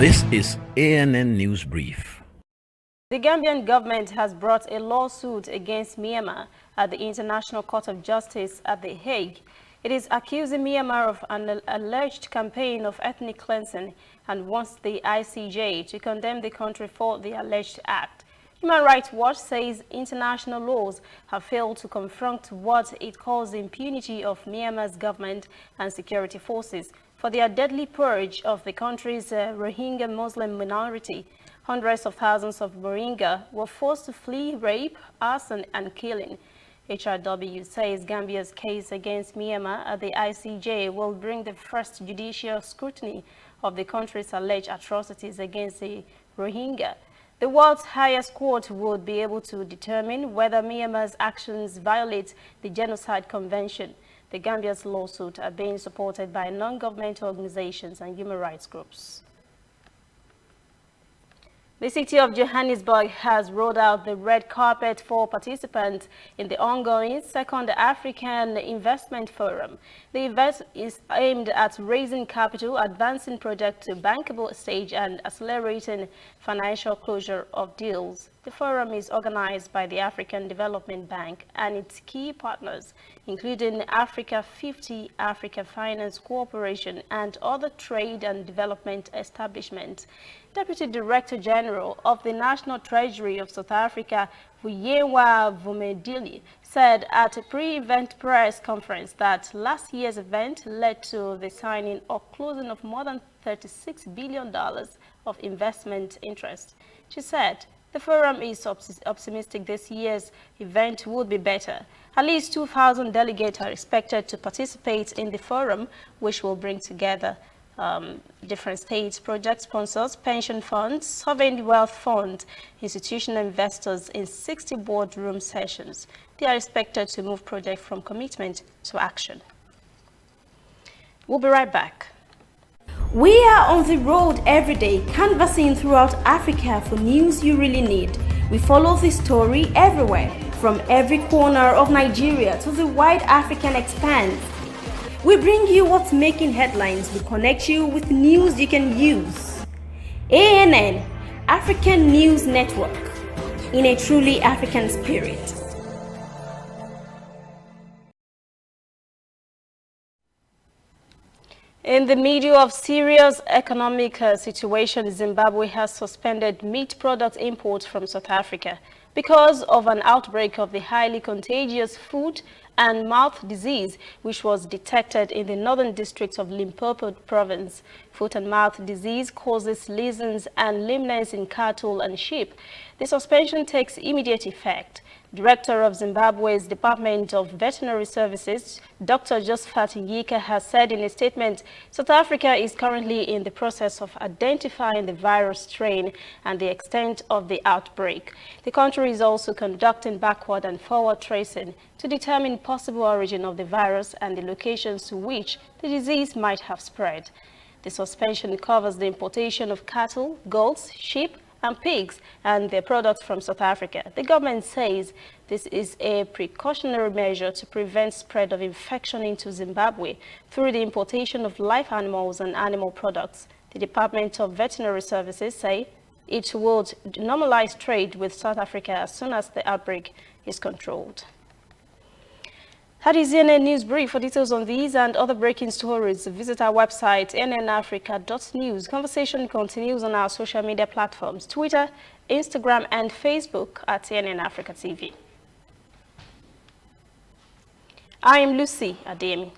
This is ANN News Brief. The Gambian government has brought a lawsuit against Myanmar at the International Court of Justice at The Hague. It is accusing Myanmar of an alleged campaign of ethnic cleansing and wants the ICJ to condemn the country for the alleged act. Human Rights Watch says international laws have failed to confront what it calls the impunity of Myanmar's government and security forces for their deadly purge of the country's Rohingya Muslim minority. Hundreds of thousands of Rohingya were forced to flee rape, arson, and killing. HRW says Gambia's case against Myanmar at the ICJ will bring the first judicial scrutiny of the country's alleged atrocities against the Rohingya. The world's highest court would be able to determine whether Myanmar's actions violate the Genocide Convention. The Gambia's lawsuit are being supported by non-governmental organizations and human rights groups. The city of Johannesburg has rolled out the red carpet for participants in the ongoing Second African Investment Forum. The event is aimed at raising capital, advancing projects to bankable stage, and accelerating financial closure of deals. The forum is organized by the African Development Bank and its key partners, including Africa 50, Africa Finance Corporation, and other trade and development establishments. Deputy Director General of the National Treasury of South Africa, Vuyewa Vumedili, said at a pre-event press conference that last year's event led to the signing or closing of more than $36 billion of investment interest. She said the forum is optimistic this year's event would be better. At least 2,000 delegates are expected to participate in the forum, which will bring together different states, project sponsors, pension funds, sovereign wealth funds, institutional investors in 60 boardroom sessions. They are expected to move projects from commitment to action. We'll be right back. We are on the road every day, canvassing throughout Africa for news you really need. We follow the story everywhere, from every corner of Nigeria to the wide African expanse. We bring you what's making headlines. We connect you with news you can use. ANN, African News Network, in a truly African spirit. In the middle of serious economic situation, Zimbabwe has suspended meat product imports from South Africa because of an outbreak of the highly contagious foot and mouth disease, which was detected in the northern district of Limpopo province. Foot and mouth disease causes lesions and lameness in cattle and sheep. The suspension takes immediate effect. Director of Zimbabwe's Department of Veterinary Services, Dr. Josephat Yika, has said in a statement, South Africa is currently in the process of identifying the virus strain and the extent of the outbreak. The country is also conducting backward and forward tracing to determine possible origin of the virus and the locations to which the disease might have spread. The suspension covers the importation of cattle, goats, sheep, and pigs and their products from South Africa. The government says this is a precautionary measure to prevent spread of infection into Zimbabwe through the importation of live animals and animal products. The Department of Veterinary Services say it would normalize trade with South Africa as soon as the outbreak is controlled. That is ANN News Brief. For details on these and other breaking stories, visit our website, nnafrica.news. Conversation continues on our social media platforms, Twitter, Instagram, and Facebook at ANN Africa TV. I am Lucy Ademi.